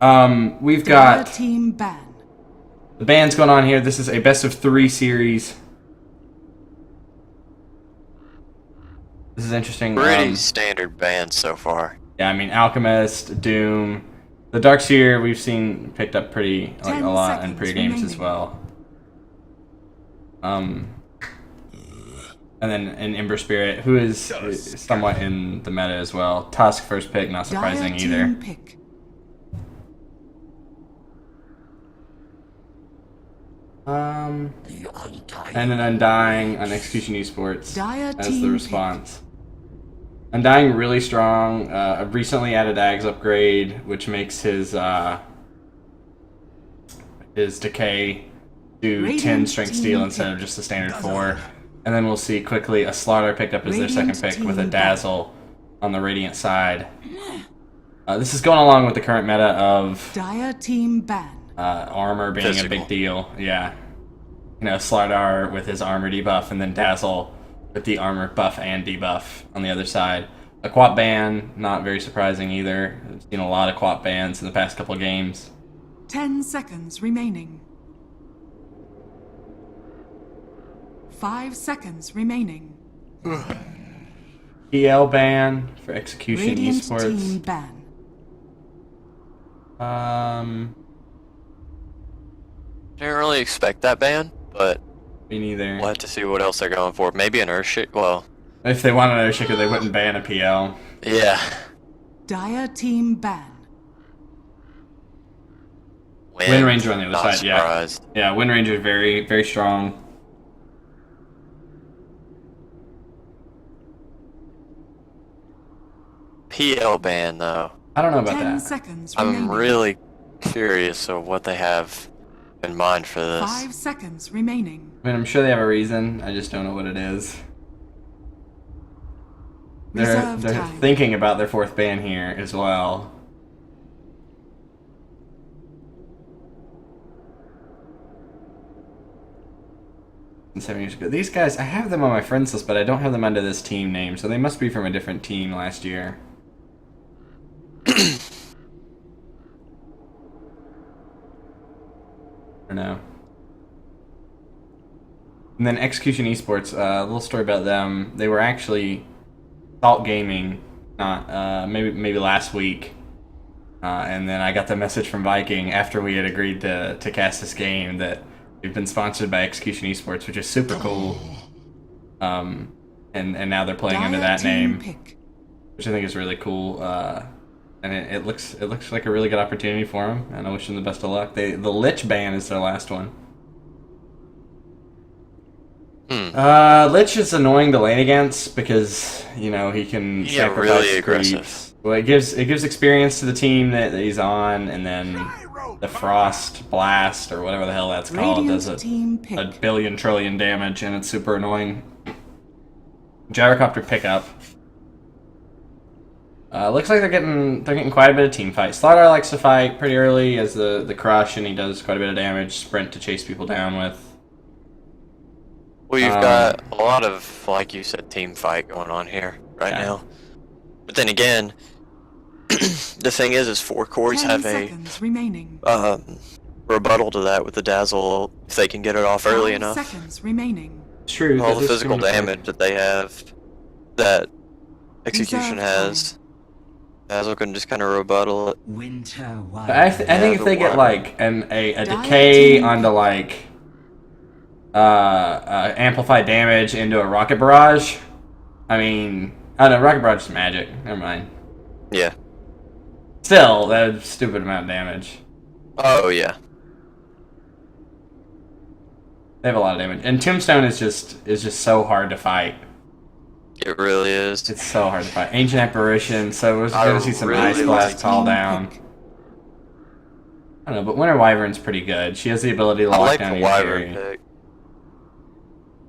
We've got Team ban. the bans going on here. This is a best of 3 series. This is interesting. Pretty standard bans so far. Yeah, I mean, Alchemist, Doom, the Darkseer we've seen picked up pretty a lot in pre-games as well. And then an Ember Spirit, who is somewhat in the meta as well. Tusk first pick, not surprising either. Pick. And then Undying on Execution Esports as the response. Undying really strong. Recently added Ag's upgrade, which makes his decay do 10 strength steel instead of just the standard 4. And then we'll see quickly a Slaughter picked up as their second pick with a Dazzle on the Radiant side. This is going along with the current meta of armor being a big deal. Yeah. You know, Slaughter with his armor debuff and then Dazzle with the armor buff and debuff on the other side. A Quap ban, not very surprising either. I've seen a lot of Quap bans in the past couple games. 10 seconds remaining. 5 seconds remaining. EL ban for Execution Radiant Esports. team ban. Didn't really expect that ban, but Me neither. we'll have to see what else they're going for. Maybe an Earthshaker. Well, If they wanted an Earthshaker, they wouldn't ban a PL. yeah. Dire team ban. Wind Ranger on the other Not side, yeah. surprised. Yeah, Wind Ranger very, very strong. PL ban though. I don't know about 10 that. seconds remaining. I'm really curious of what they have in mind for this. 5 seconds remaining. I mean, I'm sure they have a reason. I just don't know what it is. They're Reserve time. thinking about their 4th ban here as well. And 7 years ago. These guys, I have them on my friends list, but I don't have them under this team name, so they must be from a different team last year. I don't know. And then Execution Esports, a little story about them. They were actually Salt Gaming, not maybe last week, and then I got the message from Viking after we had agreed to cast this game that we've been sponsored by Execution Esports, which is super cool. And now they're playing under that name, which I think is really cool. And it looks like a really good opportunity for them, and I wish them the best of luck. The Lich ban is their last one. Lich is annoying to lane against because, you know, he can sacrifice really creeps. aggressive. Well, it gives experience to the team that he's on, and then the Frost Blast or whatever the hell that's called does a billion trillion damage, and it's super annoying. Gyrocopter pickup. Looks like they're getting quite a bit of team fight. Slaughter likes to fight pretty early as the crush, and he does quite a bit of damage. Sprint to chase people down with. Well, you've got a lot of, like you said, team fight going on here right now. But then again, the thing is 4 cores have a rebuttal to that with the Dazzle if they can get it off early enough. Seconds remaining. It's true. All the physical damage that they have, that Execution has, Dazzle can just kind of rebuttal it. I think if they get like a decay onto like amplified damage into a rocket barrage. I mean, oh no, rocket barrage is magic. Never mind. Yeah. Still, that's a stupid amount of damage. Oh yeah. They have a lot of damage, and Tombstone is just so hard to fight. It really is. It's so hard to fight. Ancient Apparition. So we're gonna see some Ice Blast call down. I don't know, but Winter Wyvern's pretty good. She has the ability to lock down your Wyvern carry. pick.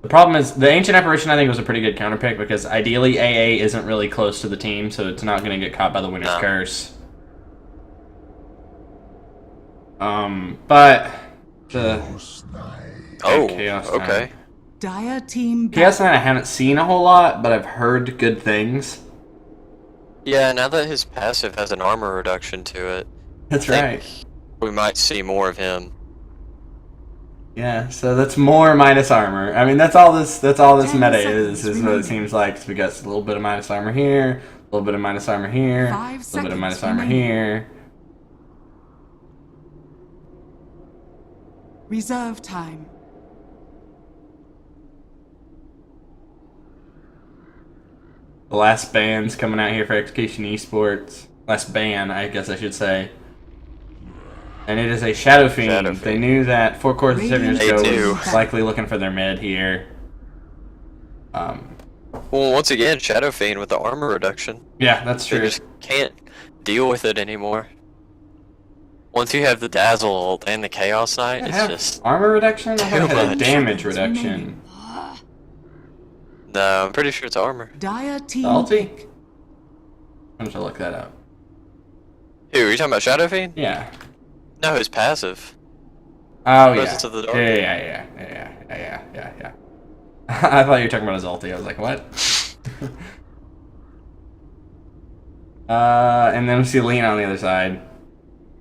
The problem is, the Ancient Apparition I think was a pretty good counter pick because ideally AA isn't really close to the team, so it's not going to get caught by the Winter's Curse. But the Chaos Knight. Okay. Dire team Chaos Knight I haven't seen a whole lot, but I've heard good things. Yeah, now that his passive has an armor reduction to it. That's I right. think we might see more of him. Yeah, so that's more minus armor. I mean, that's all this 10 meta seconds is what it remaining. seems like. So we got a little bit of minus armor here, a little bit of minus armor here, 5 a little bit of minus seconds armor remaining. here. Reserve time. The last ban's coming out here for Execution Esports. Last ban, I guess I should say. And it is a Shadow Fiend. Shadow They Fiend. knew that 4 cores and 7 years They ago knew. was likely looking for their mid here. Well, once again, Shadow Fiend with the armor reduction. Yeah, that's They true. just can't deal with it anymore. Once you have the Dazzle ult and the Chaos Knight, it's Have just... armor reduction? I thought it too had a much. damage Seconds reduction. remaining. No, I'm pretty sure it's armor. Dire team Ulti? pick. I'm going to look that up. Who, are you talking about Shadow Fiend? Yeah. No, his passive. Oh, yeah. Presence of the Dark. Yeah. I thought you were talking about his ulti. I was like, what? And then we see Lena on the other side.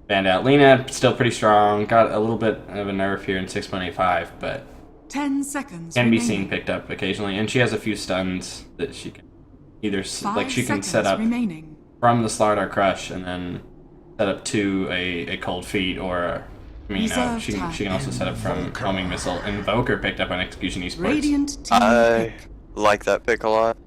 Banned out. Lena, still pretty strong. Got a little bit of a nerf here in 6.85, but 10 seconds can be remaining. seen picked up occasionally. And she has a few stuns that she can either, 5 like, she can seconds set up remaining. from the Slardar Crush and then set up to a cold feet or a, I mean, Reserve she time. can also set up from homing missile. Invoker picked up on Execution Esports. Radiant team I pick. like that pick a lot.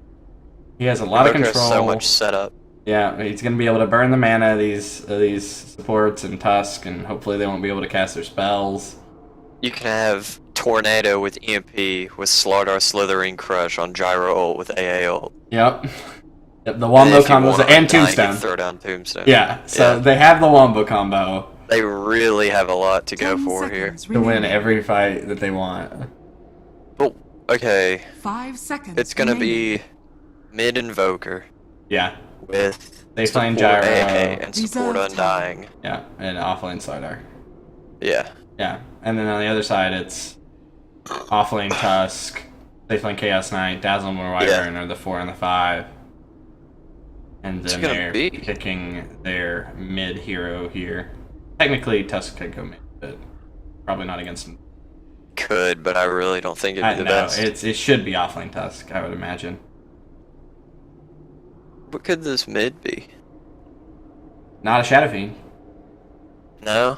He has a lot of Invoker has control. so much setup. Yeah, he's gonna be able to burn the mana of these supports and Tusk, and hopefully they won't be able to cast their spells. You can have Tornado with EMP with Slardar Slithering Crush on Gyro ult with AA ult. Yep. Yep, the And wombo if you combos want and Undying, you Tombstone. throw down Tombstone. Yeah, so Yeah. they have the wombo combo They really have a lot to go 10 for here. seconds to win remaining. every fight that they want. But, okay, 5 seconds it's gonna remaining. be mid Invoker Yeah, with They support find Gyro. AA and support Reserve time. Undying. yeah, and offlane Slardar. Yeah. Yeah, and then on the other side it's offlane Tusk, safelane Chaos Knight, Dazzle and Wyvern are the 4 and the 5. And It's then gonna they're be. picking their mid hero here. Technically, Tusk could go mid, but probably not against him. Could, but I really don't think it'd be the No, best. it should be offlane Tusk, I would imagine. What could this mid be? Not a Shadow Fiend. No?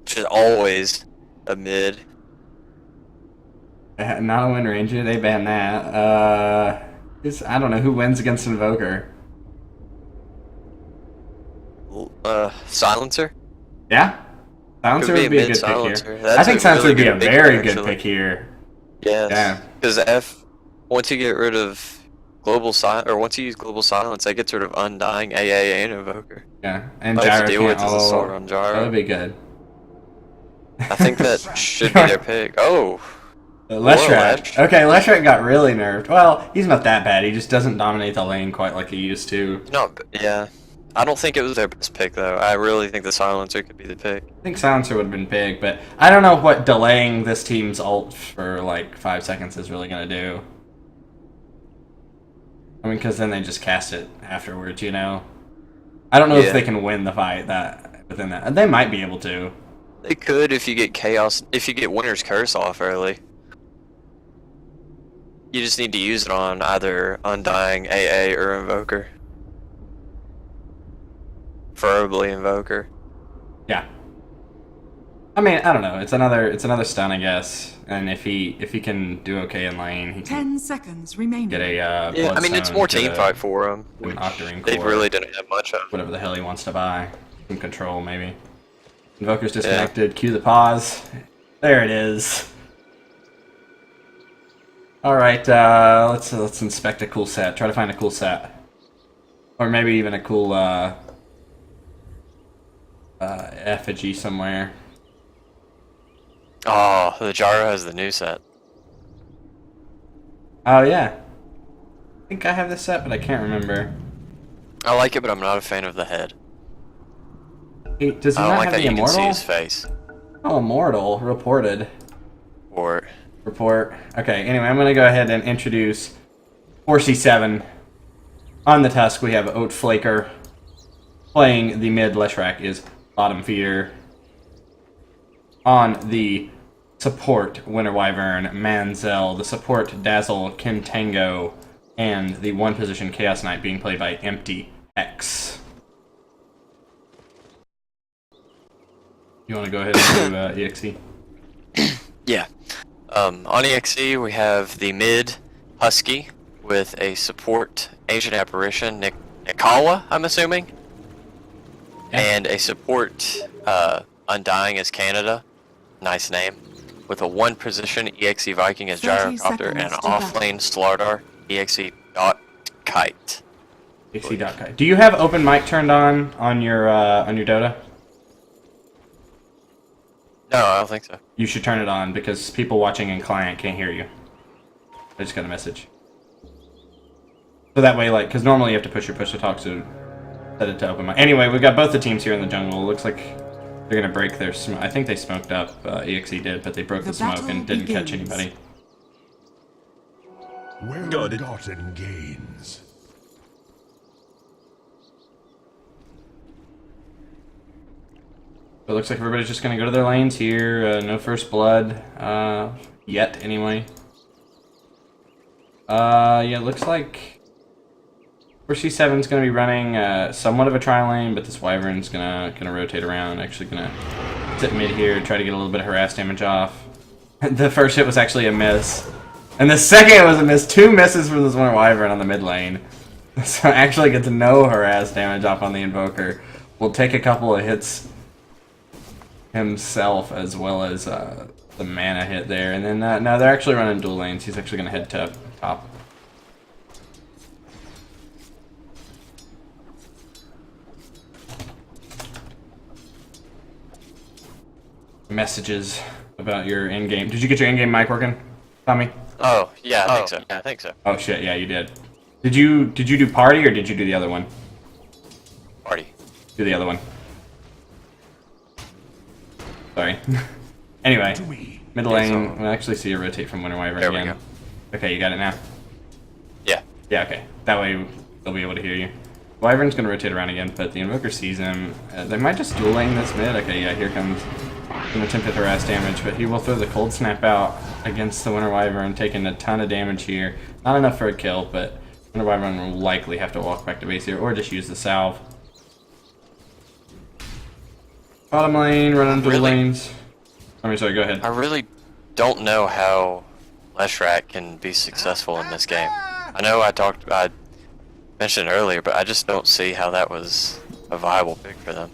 Which is always a mid. Not a Wind Ranger, they banned that. I don't know who wins against Invoker. Silencer? Yeah? Silencer Could be would be a a good pick mid-silencer. here. That's I think a Silencer really would be a good pick very here, good actually. pick here. Yes. Yeah. Because once you get rid of global silence, or once you use global silence, that gets rid of Undying, AA, and Invoker. Yeah, and All you have Gyro to deal can't. with is a sword on That Gyro. would be good. I think that should be their pick. Oh, Leshrac. Lesh. Okay, Leshrac got really nerfed. Well, he's not that bad. He just doesn't dominate the lane quite like he used to. no, yeah. I don't think it was their best pick though. I really think the silencer could be the pick. I think Silencer would have been big, but I don't know what delaying this team's ult for like 5 seconds is really going to do. I mean, because then they just cast it afterwards, you know? I don't know if Yeah. they can win the fight within that. They might be able to. They could if you get if you get Winter's Curse off early. You just need to use it on either Undying, AA, or Invoker. Preferably Invoker. Yeah. I mean, I don't know. It's another stun, I guess. And if he can do okay in lane, he can 10 seconds remaining. get a Yeah, I mean it's Bloodstone, more get team a- fight for them. an Octarine They Core, really didn't have much of. whatever the hell he wants to buy. Some control, maybe. Invoker's disconnected. Cue the pause. There it is. All right, let's inspect a cool set. Try to find a cool set, or maybe even a cool effigy somewhere. Oh, the Gyro has the new set. Oh yeah, I think I have this set, but I can't remember. I like it, but I'm not a fan of the head. Does he I not don't like have that the you can see immortal? his face. Oh, immortal reported. Or Report. Okay, anyway, I'm going to go ahead and introduce 4C7. On the Tusk, we have Oat Flaker. playing the mid Leshrac is bottom feeder. On the support, Winter Wyvern, Manzel, the support, Dazzle, Kintango, and the one position Chaos Knight being played by Empty X. You want to go ahead and do EXE? Yeah. On EXE, we have the mid Husky with a support Asian Apparition, Nikawa, I'm assuming, Yeah. and a support Undying as Canada, nice name, with a one position EXE Viking as 30 Gyrocopter and an seconds to off lane Slardar EXE.kite. EXE.kite. Do you have open mic turned on your Dota? No, I don't think so. You should turn it on because people watching in client can't hear you. I just got a message. So that way, like, because normally you have to push to talk, so set it to open mic. Anyway, we've got both the teams here in the jungle. It looks like they're gonna break their smoke. I think they smoked up. EXE did, but they broke the smoke battle and didn't catch begins. anybody. Well-gotten gains. So it looks like everybody's just gonna go to their lanes here. No first blood yet, anyway. Yeah, it looks like 4C7's gonna be running somewhat of a tri lane, but this Wyvern's gonna rotate around. Actually, gonna sit mid here, try to get a little bit of harass damage off. The first hit was actually a miss, and the second was a miss. 2 misses from this one Wyvern on the mid lane. So actually gets no harass damage off on the Invoker. We'll take a couple of hits himself as well as the mana hit there, and then now they're actually running dual lanes. He's actually gonna head to top. Messages about your in-game. Did you get your in-game mic working, Tommy? Oh, yeah, I think so. Yeah, I think so. Oh shit, yeah, you did. Did you do party or did you do the other one? Party. Do the other one. Sorry. Anyway, mid lane. We'll actually see you rotate from Winter Wyvern There we again. go. Okay, you got it now. Yeah. Yeah, okay. That way they'll be able to hear you. Wyvern's gonna rotate around again, but the Invoker sees him. They might just dual lane this mid. Okay, yeah, here comes an attempt at harass damage, but he will throw the cold snap out against the Winter Wyvern, taking a ton of damage here. Not enough for a kill, but Winter Wyvern will likely have to walk back to base here, or just use the salve. Bottom lane, running through the lanes. I mean, sorry, go ahead. I really don't know how Leshrac can be successful in this game. I know I mentioned it earlier, but I just don't see how that was a viable pick for them.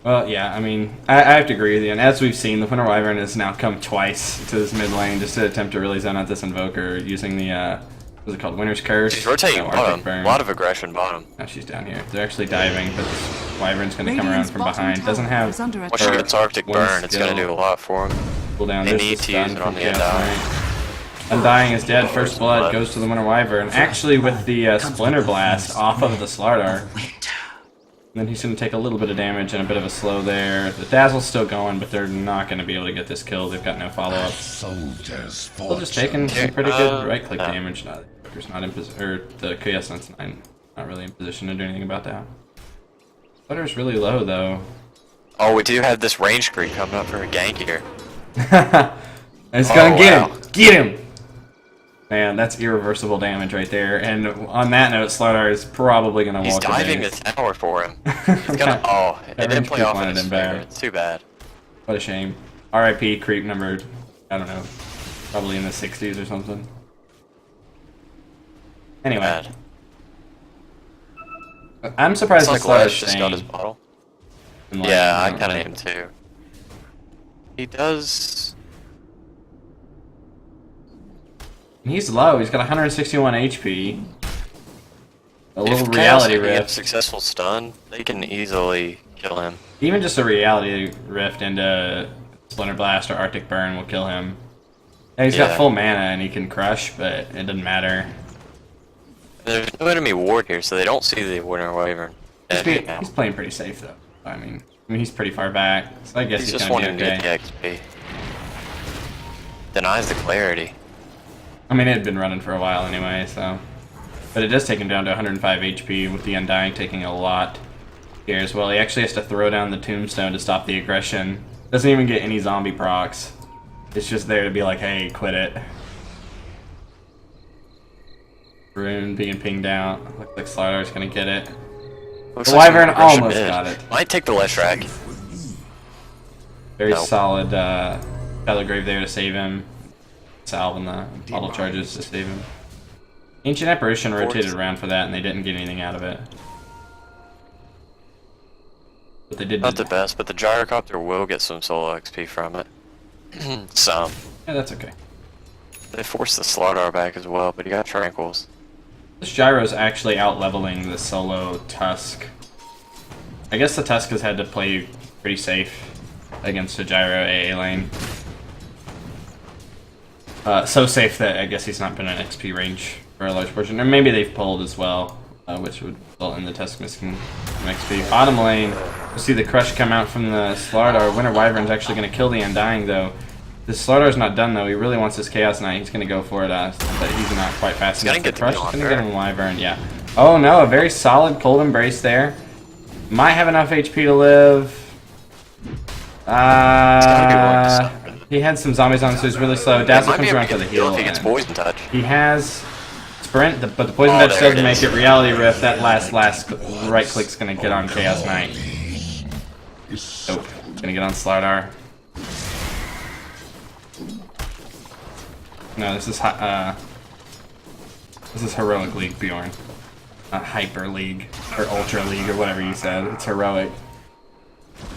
Well, yeah, I mean, I have to agree with you. And as we've seen, the Winter Wyvern has now come twice to this mid lane just to attempt to really zone out this Invoker using the, what's it called, Winter's Curse? She's rotating Arctic bottom. Burn. A lot of aggression bottom. Now she's down here. They're actually diving, but this Wyvern's going to come around Radiant's from bottom behind. tower Doesn't have is under Once she attack. gets Arctic one Burn, it's going to skill. do a lot for him. cooldown. They This need is to use done it on for the Chaos Undying. Knight. Undying is dead. First blood goes to the Winter Wyvern. Actually, with the Splinter Blast off of the Slardar. And then he's going to take a little bit of damage and a bit of a slow there. The Dazzle's still going, but they're not going to be able to get this kill. They've got no follow-up. Soldier's Still just fortune. taking some pretty good right-click no. damage. Joker's not in position, or the Chaos Knight's not really in position to do anything about that. Slaughter's really low, though. Oh, we do have this range creep coming up for a gank here. It's gonna get wow. him! Get him! Man, that's irreversible damage right there. And on that note, Slardar is probably gonna He's walk diving away. the tower for him. It's gonna. Oh, it That didn't range play creep off in wanted his him favor. back. It's too bad. What a shame. RIP creep number, I don't know, probably in the 60s or something. Anyway, Bad. I'm surprised It's that like Slardar's Lesh just got his staying. bottle. in line. Yeah, I don't kind of know. am too. He does. He's low. He's got 161 HP. A little If reality Chaos can get rift. successful stun, they can easily kill him. Even just a reality rift into Splinter Blast or Arctic Burn will kill him. Yeah, he's got Yeah. full mana and he can crush, but it doesn't matter. There's no enemy ward here, so they don't see the Winter Wyvern. He's playing pretty safe though. I mean he's pretty far back, so I guess He's he's just gonna wanting do to okay. get the XP. Denies the clarity. I mean, it had been running for a while anyway, so. But it does take him down to 105 HP with the Undying taking a lot. here as well. He actually has to throw down the tombstone to stop the aggression. Doesn't even get any zombie procs. It's just there to be like, hey, quit it. Rune being pinged out. Looks like Slider's gonna get it. Looks The like Wyvern some aggression almost mid. got it. Might take the Leshrac. Very No. solid Telegrave there to save him. Salve and the auto charges to save him. Ancient Apparition rotated around for that and they didn't get anything out of it. But they did. Not the best, but the Gyrocopter will get some solo XP from it. Some. Yeah, that's okay. They forced the Slardar back as well, but he got Tranquils. This Gyro's actually out-leveling the solo Tusk. I guess the Tusk has had to play pretty safe against the Gyro AA lane. So safe that I guess he's not been in XP range for a large portion. Or maybe they've pulled as well, which would result in the Tusk missing some XP. Bottom lane, we see the Crush come out from the Slardar. Winter Wyvern's actually going to kill the Undying though. This Slardar's not done though. He really wants this Chaos Knight. He's going to go for it, but he's not quite fast enough. The Crush is going to get him Wyvern, yeah. Oh no, a very solid Cold Embrace there. Might have enough HP to live. He had some zombies on, so he's really slow. Dazzle comes around for the heal. If he gets Poison Touch. He has Sprint, but the Poison Touch doesn't make it. Reality Rift, that last right click's gonna get on Chaos Knight. Nope, gonna get on Slardar. No, this is Heroic League, Bjorn. Not Hyper League, or Ultra League, or whatever you said. It's Heroic.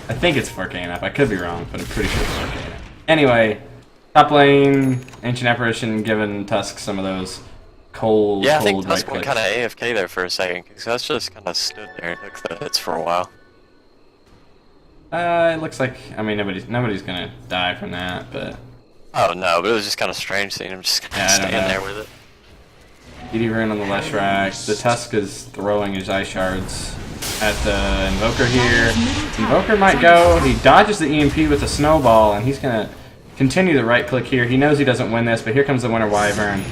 I think it's 4K and up. I could be wrong, but I'm pretty sure it's 4K and up. Anyway, top lane, Ancient Apparition giving Tusk some of those cold, yeah, I think cold Tusk right went clicks. kind of AFK there for a second, because that's just kind of stood there and took the hits for a while. It looks like, I mean, nobody's gonna die from that, but... Oh no, but it was just kind of strange seeing him just kind of stand there with it. DD Rune on the Leshrac. The Tusk is throwing his Ice Shards at the Invoker here. Invoker might go. He dodges the EMP with a Snowball, and he's going to continue the right click here. He knows he doesn't win this, but here comes the Winter Wyvern.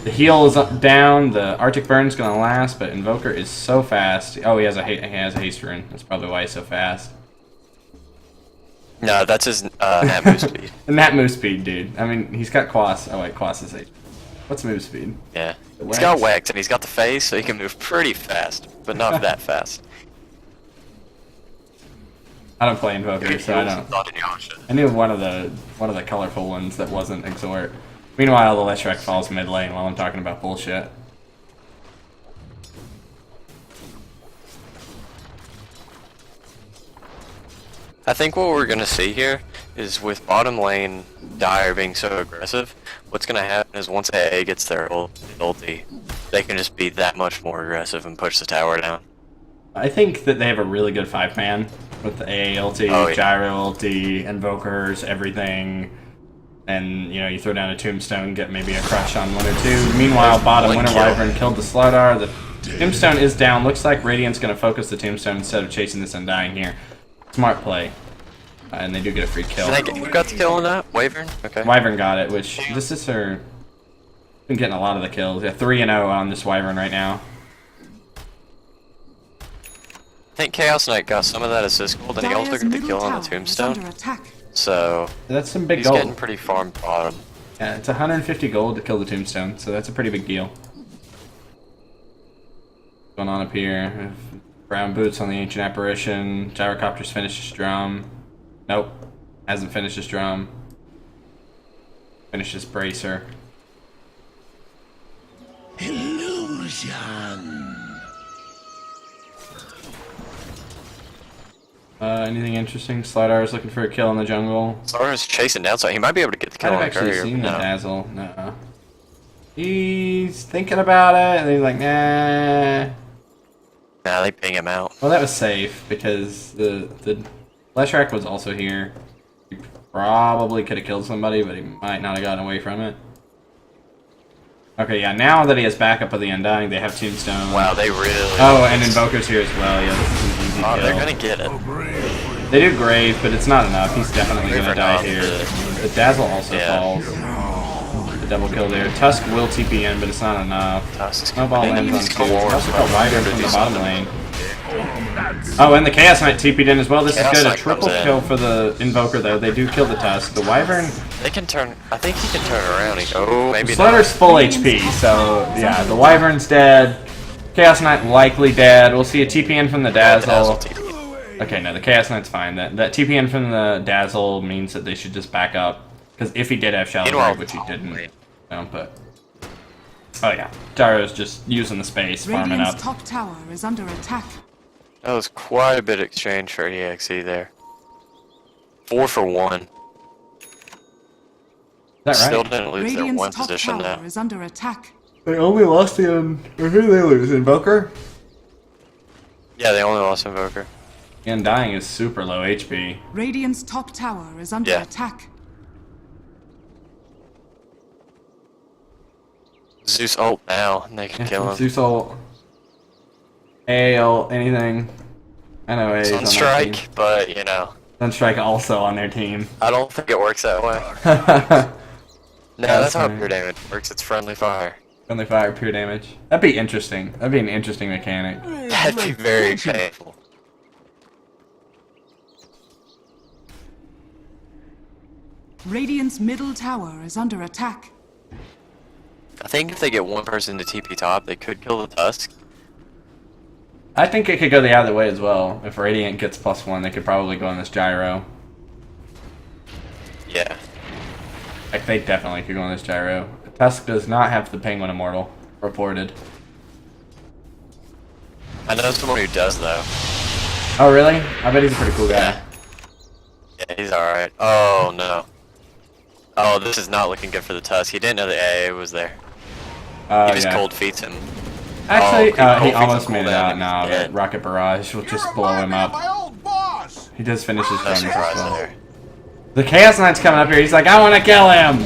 The heal is down. The Arctic Burn's going to last, but Invoker is so fast. Oh, he has a Haste Rune. That's probably why he's so fast. No, that's his Nat move speed. And that move speed, dude. I mean, he's got Quas. Oh, wait, Quas is H. What's move speed? Yeah. He's Wax. got Wax, and he's got the face, so he can move pretty fast, but not that fast. I don't play Invoker, so I don't. Not in Yasha. I knew one of the colorful ones that wasn't Exhort. Meanwhile, the Leshrac falls mid lane while I'm talking about bullshit. I think what we're gonna see here is with bottom lane Dire being so aggressive, what's gonna happen is once AA gets their ulti, they can just be that much more aggressive and push the tower down. I think that they have a really good 5-man with the AA ulti, Oh, yeah. Gyro ulti, Invokers, everything. And, you know, you throw down a Tombstone, get maybe a crush on 1 or 2. Meanwhile, bottom One Winter kill. Wyvern killed the Slardar. The Tombstone is down. Looks like Radiant's going to focus the Tombstone instead of chasing this Undying here. Smart play. And they do get a free kill. Who got the kill on that? Wyvern? Okay. Wyvern got it, which this is her. Been getting a lot of the kills. Yeah, 3-0 on this Wyvern right now. I think Chaos Knight got some of that assist gold, and he also Dire's got the middle kill on the tower is Tombstone. under attack. So That's some big he's gold. getting pretty farm bottom. Yeah, it's 150 gold to kill the Tombstone, so that's a pretty big deal. Going on up here. Brown boots on the Ancient Apparition. Gyrocopter's finished his drum. Nope. Hasn't finished his drum. Finished his bracer. Illusion. Anything interesting? Slidar is looking for a kill in the jungle. Zara's chasing down, so he might be able to get the kill I've on the actually courier. seen the No. Dazzle. No. He's thinking about it, and he's like, nah. Nah, they ping him out. Well, that was safe, because the Leshrac was also here. He probably could have killed somebody, but he might not have gotten away from it. Okay, yeah, now that he has backup of the Undying, they have Tombstone. Wow, they really... Oh, and Invoker's here as well. Yeah, this is an easy Oh, kill. they're gonna get it. They do Grave, but it's not enough. He's definitely Grave gonna or die not, here. yeah. The Dazzle also Yeah. falls. The double kill there. Tusk will TP in, but it's not enough. Tusk. Snowball They lands need on these two. cores, Also bro. got Wyvern They're from the gonna bottom do lane. Oh, and the Chaos Knight TP'd in as well. This Chaos is good. A Knight triple comes in. kill for the Invoker, though. They do kill the Tusk. The Wyvern... They can turn. I think he can turn around. Oh, maybe Slaughter's not. full HP, so yeah, the Wyvern's dead. Chaos Knight likely dead. We'll see a TPN from the Dazzle. TP. Okay, no, the Chaos Knight's fine. That TPN from the Dazzle means that they should just back up. Because if he did have Shallow Meanwhile, Grave, which he didn't, but... Oh yeah, Gyro's just using the space, farming Radiant's up. top tower is under attack. That was quite a bit of exchange for EXE there. 4 for 1. Is that Still right? didn't lose their Radiant's one top position tower now. is under attack. They only lost the... Or who did they lose? Invoker? Yeah, they only lost Invoker. And Dying is super low HP. Radiant's top tower is under Yeah. attack. Zeus ult now, and they can kill him. Zeus ult. AL, anything. I know A's on their team. Sunstrike, but you know, Sunstrike also on their team. I don't think it works that way. No, Yeah, that's how funny. pure damage works. It's friendly fire. Friendly fire, pure damage. That'd be interesting. That'd be an interesting mechanic. That'd be very painful. Radiant's middle tower is under attack. I think if they get one person to TP top, they could kill the Tusk. I think it could go the other way as well. If Radiant gets +1, they could probably go on this Gyro. Yeah. Like, they definitely could go on this Gyro. Tusk does not have the Penguin Immortal reported. I know someone who does though. Oh, really? I bet he's a pretty cool guy. Yeah. Yeah, he's alright. Oh no. Oh, this is not looking good for the Tusk. He didn't know the AA was there. He just Yeah. cold feets him. Actually, cold he feet's almost a made it cooldown out and now. he's But dead. Rocket Barrage will just blow him up. He does finish his No runs as surprise well. there. The Chaos Knight's coming up here. He's like, I want to kill him.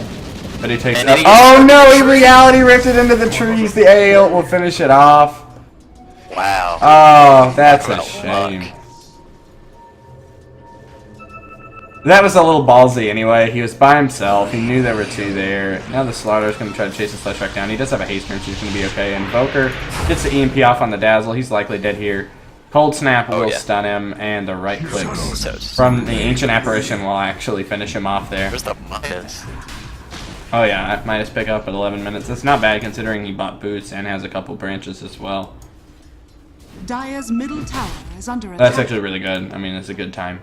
But he takes And it. then he Oh gets no, he the tree. reality ripped it into the trees. The AA will finish it off. Wow. Oh, that's a Talk about shame. luck. That was a little ballsy anyway. He was by himself. He knew there were two there. Now the Slaughter's going to try to chase the Fleshrack down. He does have a haste nerf, so he's going to be okay. Invoker gets the EMP off on the Dazzle. He's likely dead here. Cold Snap will yeah. stun him, and the right clicks Toast. from the Ancient Apparition will actually finish him off there. Where's the minus? Oh yeah, Midas pick up at 11 minutes. That's not bad considering he bought boots and has a couple branches as well. Dire's middle tower is under attack. That's actually really good. I mean, it's a good time.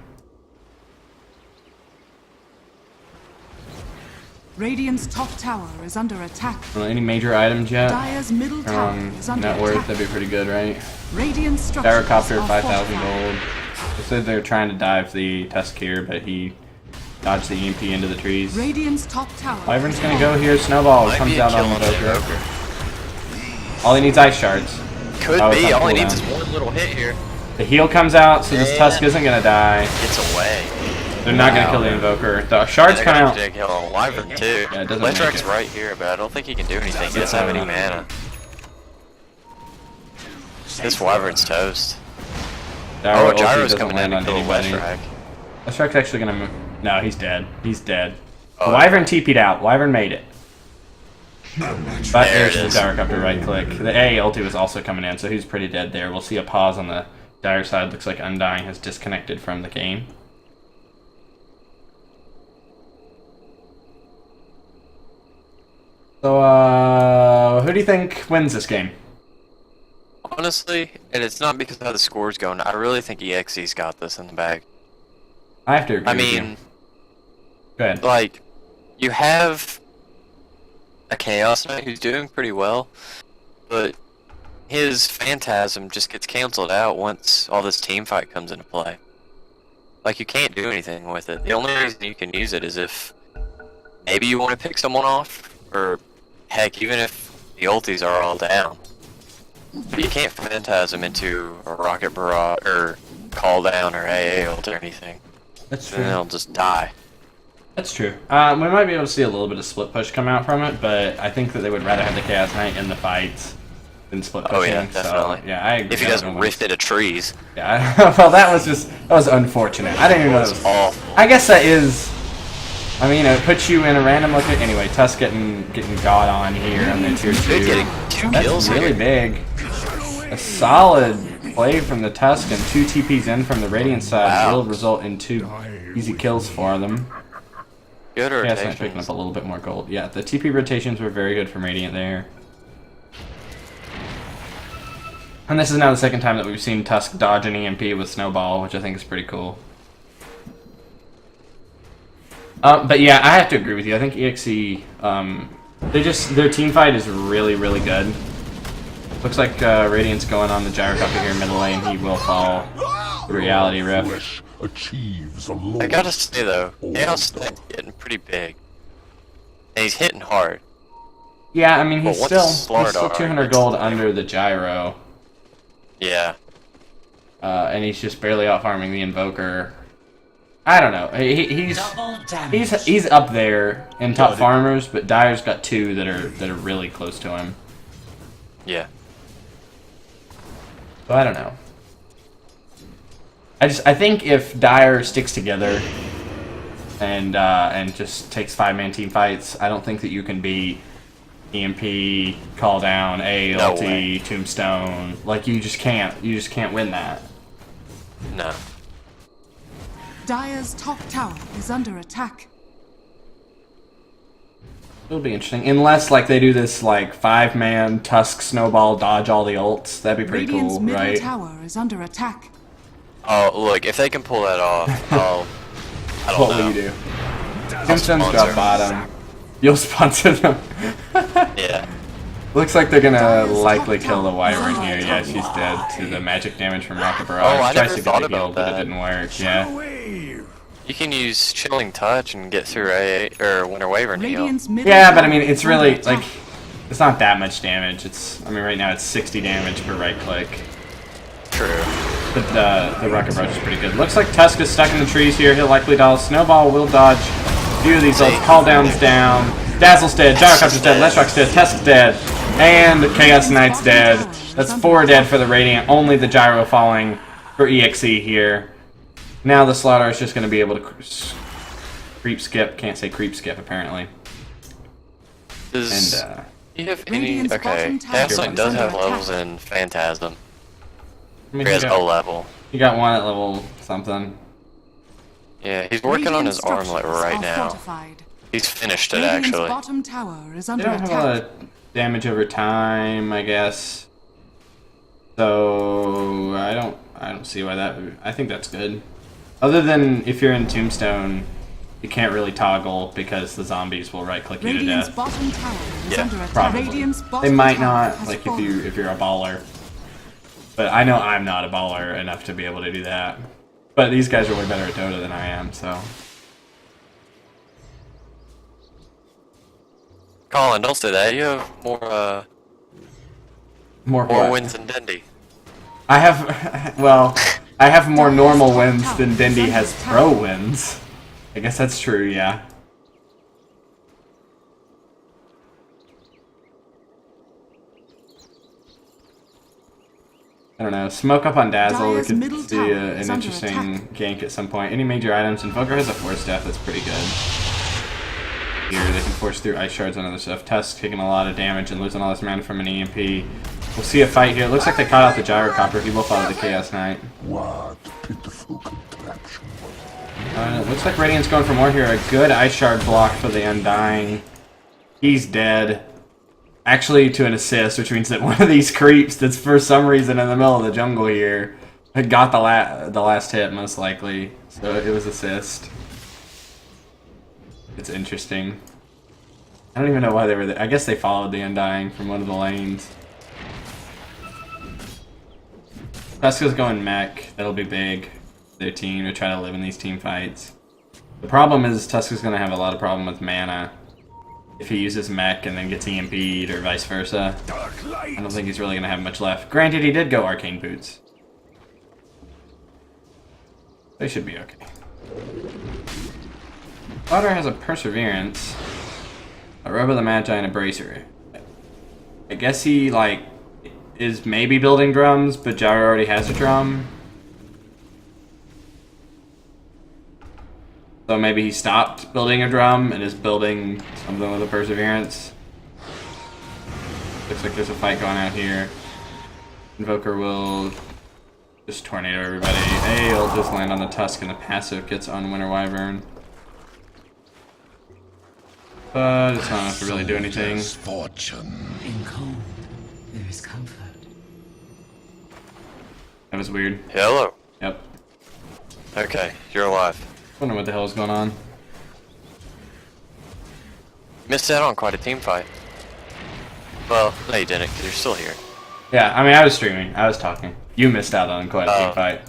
Radiant's top tower is under attack. Any major items yet? Dire's middle tower is under Net worth, attack. that'd be pretty good, right? Radiant structures Gyrocopter, are 5,000 fortified. gold. They said they're trying to dive the Tusk here, but he dodged the EMP into the trees. Radiant's top tower. Wyvern's gonna go here. Snowball Might comes be a out kill on on the the Invoker. Invoker. All he needs ice shards. Could Oh, it's be. on All he needs cooldown. is one little hit here. The heal comes out, so this Man. Tusk isn't gonna die. Gets away. They're not gonna Wow. kill the Invoker. The shards They're come gonna out. have to kill a Wyvern too. Yeah, it doesn't make Leshrack's it. right here, but I don't think he can do anything. He doesn't have any mana. This Wyvern's toast. Gyro Oh, ulti Gyro's doesn't coming in land to on kill anybody. Leshrack. Leshrack's actually gonna move. No, he's dead. He's dead. Oh. The Wyvern TP'd out. Wyvern made it. But There it there's is. the Gyrocopter right click. The A ulti was also coming in, so he's pretty dead there. We'll see a pause on the Dire side. Looks like Undying has disconnected from the game. So, who do you think wins this game? Honestly, and it's not because of how the score's going. I really think EXE's got this in the bag. I have to agree I with you. mean, Go ahead. like, you have a Chaos Knight who's doing pretty well, but his Phantasm just gets canceled out once all this team fight comes into play. Like, you can't do anything with it. The only reason you can use it is if maybe you want to pick someone off, or heck, even if the ultis are all down. But you can't Phantasm into a Rocket Barrage, or Call Down, or AA ult or anything. That's And they'll just die. That's true. We might be able to see a little bit of split push come out from it, but I think that they would rather have the Chaos Knight in the fights than split pushing. Oh yeah, So, definitely. yeah, I agree. If he doesn't rift into trees. Yeah, well, that was unfortunate. I didn't even know that was. Awful. I guess that is. I mean, it puts you in a random look at. Anyway, Tusk getting God on here on the tier 2. Good getting 2 That's kills really here. big. A solid play from the Tusk and 2 TPs in from the Radiant side Wow. will result in 2 easy kills for them. Good Yeah, it's not rotation. picking up a little bit more gold. Yeah, the TP rotations were very good from Radiant there. And this is now the second time that we've seen Tusk dodge an EMP with Snowball, which I think is pretty cool. But yeah, I have to agree with you. I think EXE, their team fight is really, really good. Looks like Radiant's going on the gyrocopter here in middle lane. He will fall. The reality rift. Flesh achieves alone. I gotta say though, Chaos Knight's getting pretty big. And he's hitting hard. Yeah, I mean he's But once still Slardar 200 gets gold there- under the gyro, Yeah. and he's just barely out farming the Invoker. I don't know. He's up there in top farmers, but Dyer's got 2 that are really close to him. Yeah. So I don't know. I think if Dyer sticks together and just takes 5-man team fights, I don't think that you can beat EMP, Call Down, A, No ulti, way. Tombstone. Like you just can't win that. No. Dire's top tower is under attack. It'll be interesting, unless like they do this like 5-man Tusk Snowball dodge all the ults. That'd be pretty Radiant's cool, middle right? tower is under attack. Oh, look, if they can pull that off, I don't What know. will you do? Tombstone's sponsor. drop bottom. You'll sponsor them. Yeah. Looks like they're gonna Dire's likely top kill the tower Wyvern is here. under Yeah, attack. she's dead to the magic damage from Rocket Barrage. Oh, I Tries never to thought get the heal, about but it that. didn't work. Yeah. Away. You can use Chilling Touch and get through a or Winter Wyvern heal. Radiant's middle Yeah, but I tower mean, it's is under really attack. like it's not that much damage. I mean, right now it's 60 damage per right click. True. But the Rocket Barrage is pretty good. Looks like Tusk is stuck in the trees here. He'll likely dodge. Snowball will dodge a few of these ults. Call Down's down. Dazzle's dead. Gyrocopter's dead. Leshrock's dead. Tusk's dead. And Chaos Knight's dead. That's 4 dead for the Radiant. Only the Gyro falling for EXE here. Now the Slaughter is just going to be able to creep skip. Can't say creep skip, apparently. Does And, you have any? Radiant's Okay. bottom tower Chaos is Knight does under have attack. levels in Phantasm. I mean, He has O level. he got 1 at level something. Yeah, he's working on his Radiant armlet structures right are now. fortified. He's finished it Radiant's actually. bottom tower is They under don't have a lot attack. of damage over time, I guess. So I don't see why that. I think that's good. Other than if you're in Tombstone, you can't really toggle because the zombies will right click you to Radiant's death. bottom tower is Yeah, under attack. Probably. Radiant's They bottom might tower not, has like fallen. if you're a baller. But I know I'm not a baller enough to be able to do that. But these guys are way better at Dota than I am, so. Colin, don't say that. You have more More more what? wins than Dindy. I have, well, I have more normal wins than Dindy has pro wins. I guess that's true, yeah. I don't know. Smoke up on Dazzle. We Dire's could middle see tower an is under interesting gank at some point. Any major items. Invoker has a force death that's pretty good. Here, they can force through ice shards and other stuff. Tusk taking a lot of damage and losing all this mana from an EMP. We'll see a fight here. It looks like they caught out the Gyrocopter. He will follow the Chaos Knight. What pitiful contraption. It looks like Radiant's going for more here. A good ice shard block for the Undying. He's dead. Actually, to an assist, which means that one of these creeps that's for some reason in the middle of the jungle here had got the last hit, most likely. So it was assist. It's interesting. I don't even know why they were there. I guess they followed the Undying from one of the lanes. Tuska's going mech. That'll be big. Their team to try to live in these team fights. The problem is Tuska's going to have a lot of problem with mana if he uses mech and then gets EMP'd or vice versa. Dark light. I don't think he's really going to have much left. Granted, he did go Arcane Boots. They should be okay. Otter has a Perseverance, a Robe of the Magi, and a Bracer. I guess he, like, is maybe building drums, but Gyro already has a drum. So maybe he stopped building a drum and is building something with a Perseverance. Looks like there's a fight going out here. Invoker will Just tornado everybody. Hey, I'll just land on the Tusk and the passive gets on Winter Wyvern. But it's not enough to really do anything. Fortune. In cold, there is comfort. That was weird. Hello. Yep. Okay, you're alive. Wonder what the hell is going on. Missed out on quite a team fight. Well, no you didn't, because you're still here. Yeah, I mean, I was streaming. I was talking. You missed out on quite a team fight.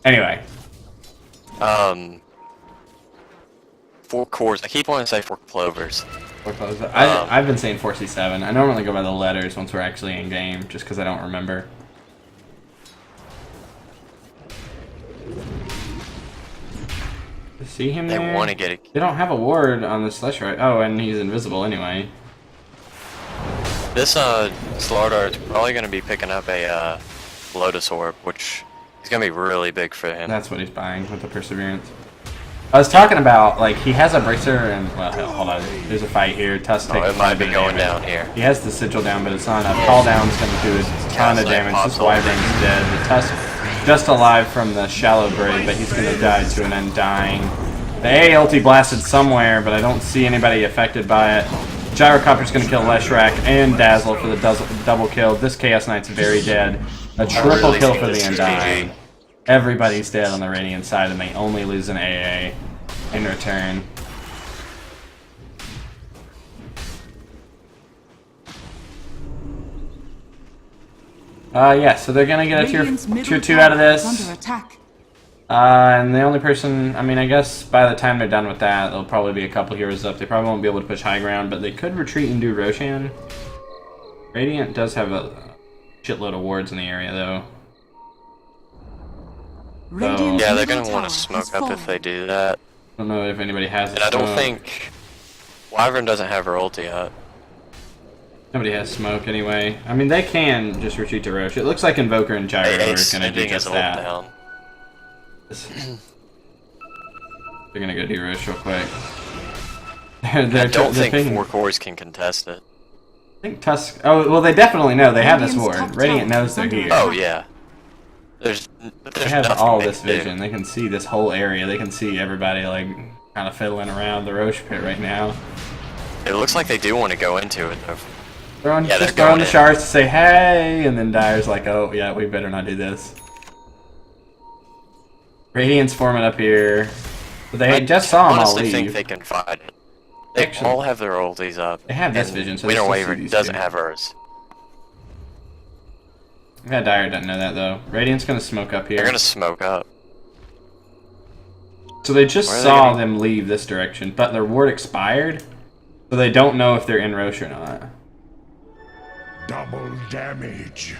Anyway. 4 cores. I keep wanting to say 4 clovers. I've been saying 4C7. I normally go by the letters once we're actually in game, just because I don't remember. See him They there? want to get it. They don't have a ward on the Slash right. Oh, and he's invisible anyway. This Slardar is probably going to be picking up a Lotus Orb, which is going to be really big for him. That's what he's buying with the Perseverance. I was talking about, like, he has a Bracer and, well, hell, hold on. There's a fight here. Tusk takes it might be going down here. He has the Sigil down, but it's not enough. Call down's going to do a ton of damage. This Wyvern's dead. The Tusk just alive from the shallow braid, but he's going to die to an Undying. The A ulti blasted somewhere, but I don't see anybody affected by it. Gyrocopter's going to kill Leshrac and Dazzle for the double kill. This Chaos Knight's very dead. A triple kill for the Undying. Everybody's dead on the Radiant side, and they only lose an AA in return. Yeah, so they're gonna get a tier 2 out of this. Under attack. And the only person, I mean, I guess by the time they're done with that, there'll probably be a couple heroes up. They probably won't be able to push high ground, but they could retreat and do Roshan. Radiant does have a shitload of wards in the area, though. Yeah, they're going to want to smoke up if they do that. I don't know if anybody has it. And I don't think Wyvern doesn't have her ulti yet. Nobody has smoke anyway. I mean, they can just retreat to Roche. It looks like Invoker and Gyro are going to do just that. They're going to go do Roche real quick. I don't think 4 cores can contest it. I think Tusk... Oh, well, they definitely know. They have this ward. Radiant knows they're here. Oh, yeah. They have all this vision. They can see this whole area. They can see everybody, like, kind of fiddling around the Roche pit right now. It looks like they do want to go into it, though. Just throwing the shards to say, hey! And then Dyer's like, oh, yeah, we better not do this. Radiant's forming up here. But they just saw them all leave. I honestly think they can fight it. They all have their ultis up. They have this vision, so Winter Wyvern doesn't have hers. Yeah, Dyer doesn't know that, though. Radiant's gonna smoke up here. They're gonna smoke up. So they just saw them leave this direction, but their ward expired, so they don't know if they're in Roche or not. Double damage.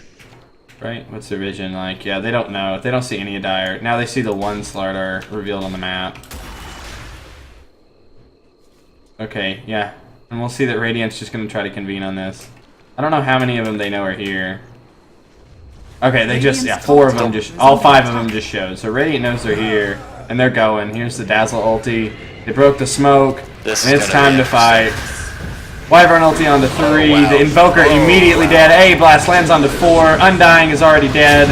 Right? What's their vision like? Yeah, they don't know. They don't see any of Dyer. Now they see the one Slardar revealed on the map. Okay, yeah. And we'll see that Radiant's just gonna try to convene on this. I don't know how many of them they know are here. Okay, they just, yeah, 4 of them just, all 5 of them just showed. So Radiant knows they're here, and they're going. Here's the Dazzle ulti. They broke the smoke, and it's time to fight. Wyvern ulti onto 3. The Invoker immediately dead. A-Blast lands onto 4. Undying is already dead.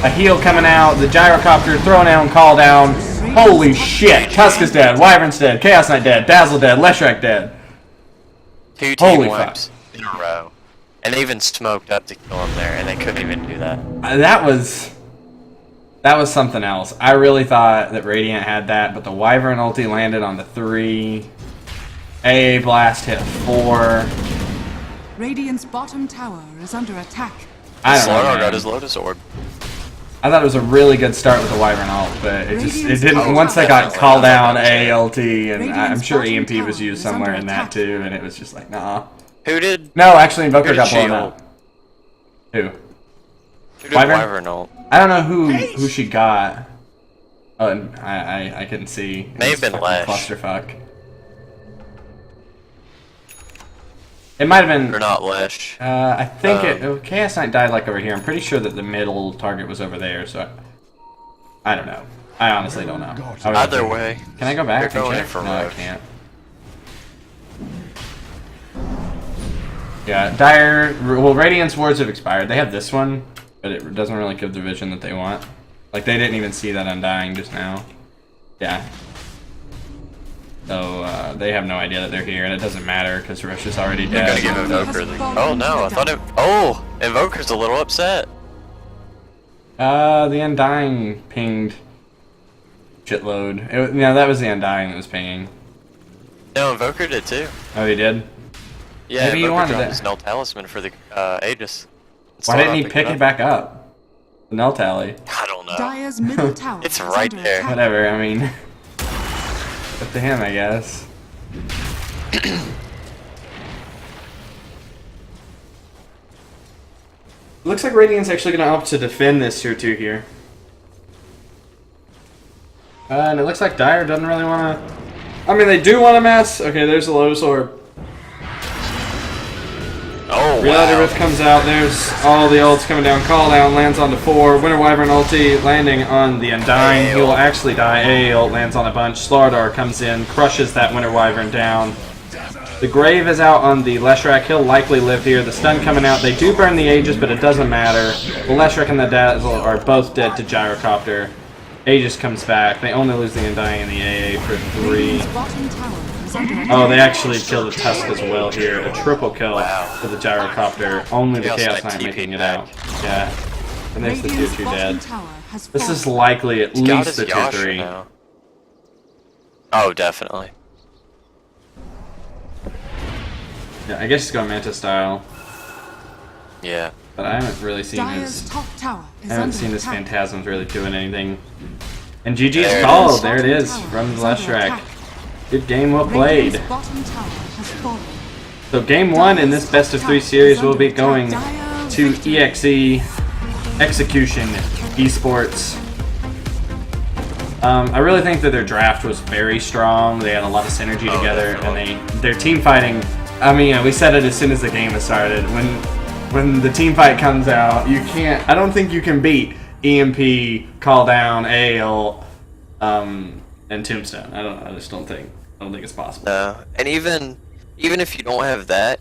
A heal coming out. The Gyrocopter thrown down, call down. Holy shit. Tusk is dead. Wyvern's dead. Chaos Knight dead. Dazzle dead. Leshrac dead. 2 team wipes in a row. And they even smoked up to kill him there, and they couldn't even do that. That was something else. I really thought that Radiant had that, but the Wyvern ulti landed on the 3. AA Blast hit 4. Radiant's bottom tower is under attack. I don't know. Slardar got his Lotus Orb. I thought it was a really good start with the Wyvern ult, but it didn't. Once they got call down AA ulti, and I'm sure EMP was used somewhere in that too, and it was just like, nah. Who did? No, actually, Invoker got blown up. Who? Who did Wyvern ult? I don't know who she got. Oh, and I couldn't see. May have been Lesh. Clusterfuck. It might have been. Or not Lesh. I think Chaos Knight died like over here. I'm pretty sure that the middle target was over there. So I don't know. I honestly don't know. Either way. Can I go back? You're going and in for no, I Roche. can't. Yeah, Dire. Well, Radiant's wards have expired. They have this one, but but it doesn't really give the vision that they want. Like, they didn't even see that Undying just now. Yeah. So, they have no idea that they're here, and it doesn't matter, because Rush is already They're dead. gonna give Invoker the... Oh no, I thought it... Oh! Invoker's a little upset. The Undying pinged shitload. Yeah, that was the Undying that was pinging. No, Invoker did too. Oh, he did? Yeah, Maybe he Invoker wanted dropped it. his Null Talisman for the Aegis. Why didn't he pick it back up? The Null Tally. I don't know. Dire's middle tower It's is right under there. attack. Whatever, I mean... up to him, I guess. Looks like Radiant's actually going to opt to defend this tier 2 here. And it looks like Dire doesn't really want to... I mean, they do want to mess. Okay, there's the Lotus Orb. Oh, Reality wow. Rift comes out. There's all the ults coming down. Call down lands onto 4. Winter Wyvern ulti landing on the Undying. He will actually die. AA ult lands on a bunch. Slardar comes in, crushes that Winter Wyvern down. The Grave is out on the Leshrac. He'll likely live here. The stun coming out. They do burn the Aegis, but it doesn't matter. The Leshrac and the Dazzle are both dead to Gyrocopter. Aegis comes back. They only lose the Undying and the AA for 3. Radiant's bottom tower is under attack. Oh, they actually killed the Tusk as well here. A triple kill for the Gyrocopter. Only the Chaos Chaos Knight Knight making it back. out. Yeah. And there's the tier Radiant's 2 bottom dead. tower has This fallen. is likely at He's got least his the tier Yasha 3. now. Oh, definitely. Yeah, I guess he's going Manta style. Yeah. But I haven't really seen Dire's his... top tower is I haven't under seen his attack. Phantasms really doing anything. And GG is There it called. is. There it is. Bottom From the tower left is under track. attack. Good game, well played. Radiant's bottom tower has fallen. So game 1 in this best of 3 series will be going to EXE Execution Esports. I really think that their draft was very strong. They had a lot of synergy together, definitely. and their team fighting. I mean, we said it as soon as the game has started. When the team fight comes out, you can't. I don't think you can beat EMP, Call Down, AL, and Tombstone. I just don't think. I don't think it's possible. No. And even if you don't have that,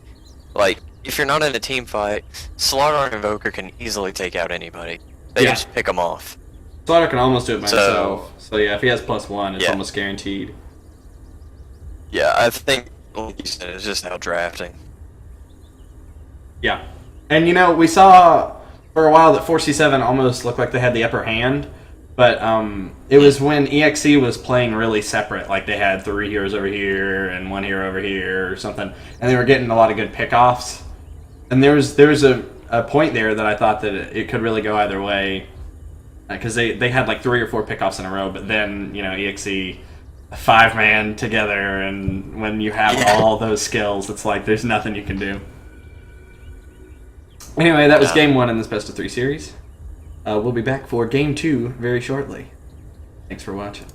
like, if you're not in a team fight, Slaughter and Invoker can easily take out anybody. They Yeah. just pick them off. Slaughter can almost do it by So- himself. So yeah, if he has +1, it's Yeah. almost guaranteed. Yeah, I think, like you said, it's just now drafting. Yeah. And you know, we saw for a while that 4C7 almost looked like they had the upper hand, but it was when EXE was playing really separate, like they had 3 heroes over here and 1 hero over here or something, and they were getting a lot of good pickoffs. And there was a point there that I thought that it could really go either way, because they had like 3 or 4 pickoffs in a row, but then, you know, EXE, a 5-man together, and when you have all those skills, it's like there's nothing you can do. Anyway, that was game 1 in this best of 3 series. We'll be back for game 2 very shortly. Thanks for watching.